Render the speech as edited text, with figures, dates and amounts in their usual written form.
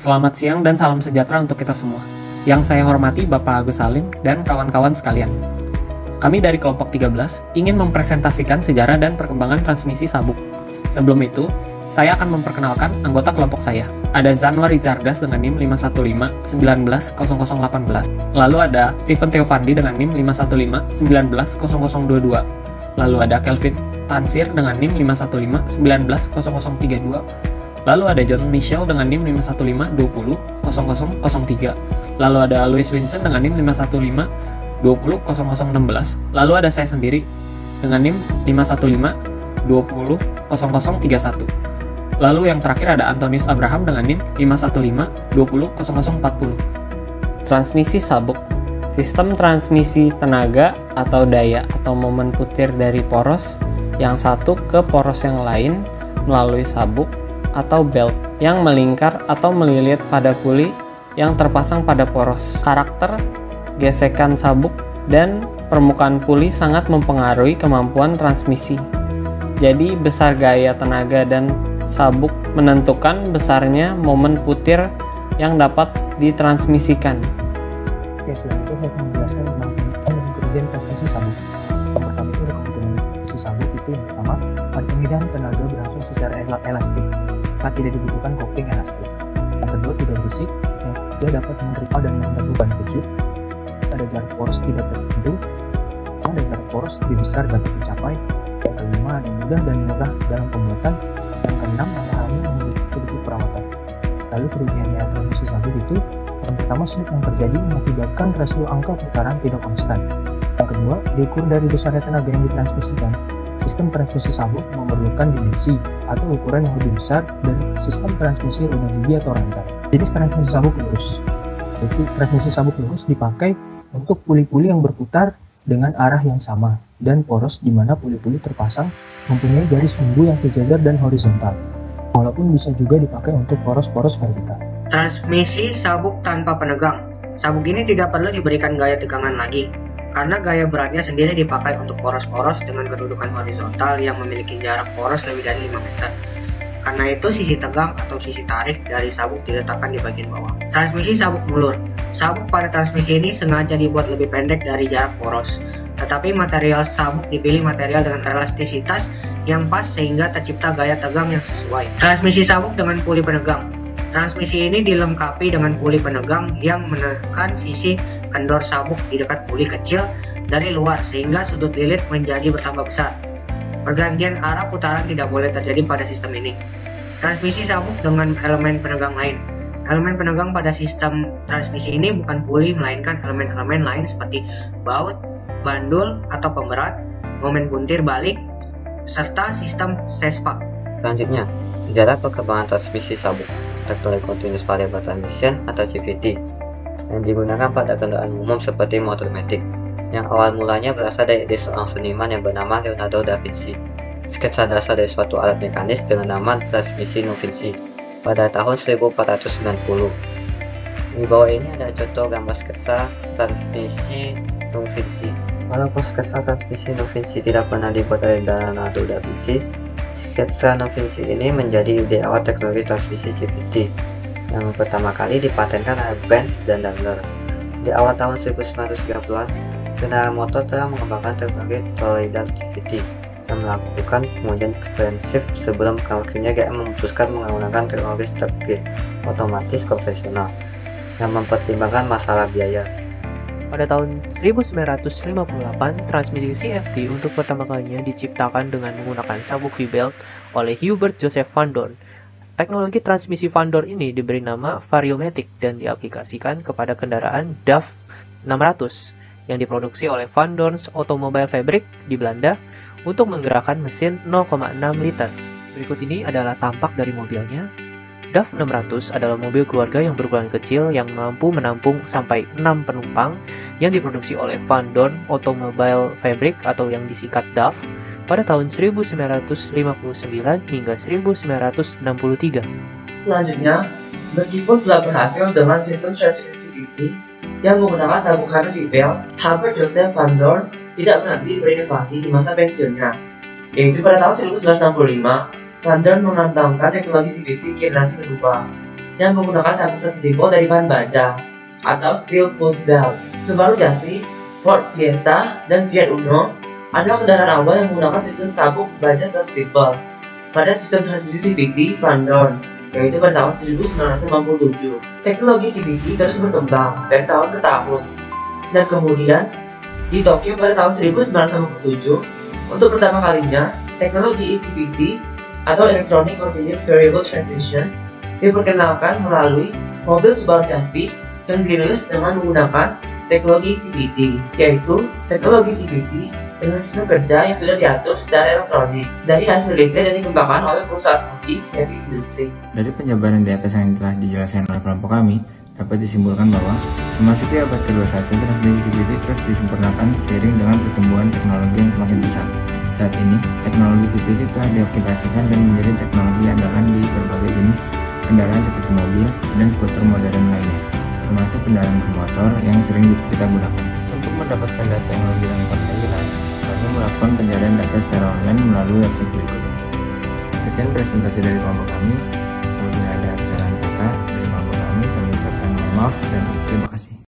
Selamat siang dan salam sejahtera untuk kita semua. Yang saya hormati Bapak Agus Salim dan kawan-kawan sekalian. Kami dari kelompok 13 ingin mempresentasikan sejarah dan perkembangan transmisi sabuk. Sebelum itu, saya akan memperkenalkan anggota kelompok saya. Ada Zanwar Rizardas dengan NIM 515-190018. Lalu ada Stephen Theofandi dengan NIM 515-190022. Lalu ada Kelvin Tansir dengan NIM 515-190032. Lalu ada John Michel dengan NIM 515-20-0003. Lalu ada Louis Vincent dengan NIM 515-20-0016. Lalu ada saya sendiri dengan NIM 515-20-0031. Lalu yang terakhir ada Antonius Abraham dengan NIM 515-20-0040. Transmisi sabuk. Sistem transmisi tenaga atau daya atau momen putir dari poros yang satu ke poros yang lain melalui sabuk atau belt yang melingkar atau melilit pada puli yang terpasang pada poros. Karakter, gesekan sabuk, dan permukaan puli sangat mempengaruhi kemampuan transmisi. Jadi besar gaya tenaga dan sabuk menentukan besarnya momen putir yang dapat ditransmisikan. Oke, selanjutnya saya akan menjelaskan tentang keuntungan dan kerugian transmisi sabuk. Yang pertama itu ada keuntungan transmisi sabuk itu yang pertama, pada pemindahan tenaga berlangsung secara elastik. Tidak dibutuhkan kopling elastik. Yang kedua, tidak berisik. Yang ketiga, dapat menerima dan menahan beban kecil. Ada jarak poros tidak tertentu. Ada jarak poros lebih besar dapat dicapai. Yang kelima, ada mudah dan murah dalam pembuatan. Yang keenam, ada hanya memiliki sedikit perawatan. Lalu kerugiannya transmisi sabuk itu, yang pertama, slip yang terjadi mengakibatkan rasio angka putaran tidak konstan. Yang kedua, diukur dari besarnya tenaga yang ditransmisikan. Sistem transmisi sabuk memerlukan dimensi atau ukuran yang lebih besar dari sistem transmisi roda gigi atau rantai. Jenis transmisi sabuk lurus. Jadi transmisi sabuk lurus dipakai untuk puli-puli yang berputar dengan arah yang sama dan poros di mana puli-puli terpasang mempunyai garis sumbu yang sejajar dan horizontal. Walaupun bisa juga dipakai untuk poros-poros vertikal. Transmisi sabuk tanpa penegang. Sabuk ini tidak perlu diberikan gaya tegangan lagi, karena gaya beratnya sendiri dipakai untuk poros-poros dengan kedudukan horizontal yang memiliki jarak poros lebih dari 5 meter. Karena itu sisi tegang atau sisi tarik dari sabuk diletakkan di bagian bawah. Transmisi sabuk mulur. Sabuk pada transmisi ini sengaja dibuat lebih pendek dari jarak poros, tetapi material sabuk dipilih material dengan elastisitas yang pas sehingga tercipta gaya tegang yang sesuai. Transmisi sabuk dengan puli penegang. Transmisi ini dilengkapi dengan puli penegang yang menekan sisi kendor sabuk di dekat puli kecil dari luar sehingga sudut lilit menjadi bertambah besar. Pergantian arah putaran tidak boleh terjadi pada sistem ini. Transmisi sabuk dengan elemen penegang lain. Elemen penegang pada sistem transmisi ini bukan puli melainkan elemen-elemen lain seperti baut, bandul atau pemberat, momen puntir balik, serta sistem sespak. Selanjutnya, sejarah perkembangan transmisi sabuk. Teknologi Continuous Variable Transmission atau CVT yang digunakan pada kendaraan umum seperti motor metik, yang awal mulanya berasal dari ide seorang seniman yang bernama Leonardo da Vinci. Sketsa dasar dari suatu alat mekanis dengan nama transmisi non Vinci pada tahun 1490. Di bawah ini ada contoh gambar sketsa transmisi non Vinci. Walaupun sketsa transmisi non Vinci tidak pernah dibuat oleh Leonardo da Vinci, sketsa non Vinci ini menjadi ide awal teknologi transmisi CVT yang pertama kali dipatenkan oleh Benz dan Daimler. Di awal tahun 1930-an, kendaraan motor telah mengembangkan teknologi toroidal CVT yang melakukan pengujian ekstensif sebelum akhirnya GM memutuskan menggunakan teknologi stepgear otomatis konvensional yang mempertimbangkan masalah biaya. Pada tahun 1958, transmisi CVT untuk pertama kalinya diciptakan dengan menggunakan sabuk V-belt oleh Hubert Joseph Van Dorn. Teknologi transmisi Van Dorn ini diberi nama Variomatic dan diaplikasikan kepada kendaraan DAF 600 yang diproduksi oleh Van Dorn's Automobile Fabric di Belanda untuk menggerakkan mesin 0,6 liter. Berikut ini adalah tampak dari mobilnya. DAF 600 adalah mobil keluarga yang berukuran kecil yang mampu menampung sampai 6 penumpang yang diproduksi oleh Van Dorn Automobile Fabric atau yang disingkat DAF pada tahun 1959 hingga 1963. Selanjutnya, meskipun telah berhasil dengan sistem transmisi CVT yang menggunakan sabuk Harvey Bell, Hubert Joseph Van Dorn tidak berhenti berinovasi di masa pensiunnya, yaitu pada tahun 1965, Van Dorn mengembangkan teknologi CVT generasi kedua yang menggunakan sabuk fleksibel dari bahan baja atau steel pulse belt. Subaru Justy, Ford Fiesta, dan Fiat Uno adalah kendaraan awal yang menggunakan sistem sabuk baja fleksibel pada sistem transmisi CVT Van Dorn, yaitu pada tahun 1997. Teknologi CVT terus berkembang dari tahun ke tahun, dan kemudian di Tokyo pada tahun 1997, untuk pertama kalinya teknologi CVT atau Electronic Continuous Variable Transmission diperkenalkan melalui mobil Subaru Justy yang dirilis dengan menggunakan teknologi CVT, yaitu teknologi CVT dengan sistem kerja yang sudah diatur secara elektronik dari hasil riset yang dikembangkan oleh perusahaan Fuji Heavy Industry. Dari penjabaran di atas yang telah dijelaskan oleh kelompok kami, dapat disimpulkan bahwa memasuki abad ke-21, transmisi CVT terus disempurnakan seiring dengan pertumbuhan teknologi yang semakin besar. Saat ini, teknologi CVT telah diaplikasikan dan menjadi teknologi andalan di berbagai jenis kendaraan seperti mobil dan skuter modern lainnya, termasuk kendaraan bermotor yang sering kita gunakan. Untuk mendapatkan data yang lebih lengkap dan jelas, kami melakukan pencarian data secara online melalui website berikut. Sekian presentasi dari kelompok kami. Apabila ada kesalahan kata dari kelompok kami ucapkan mohon maaf dan terima kasih.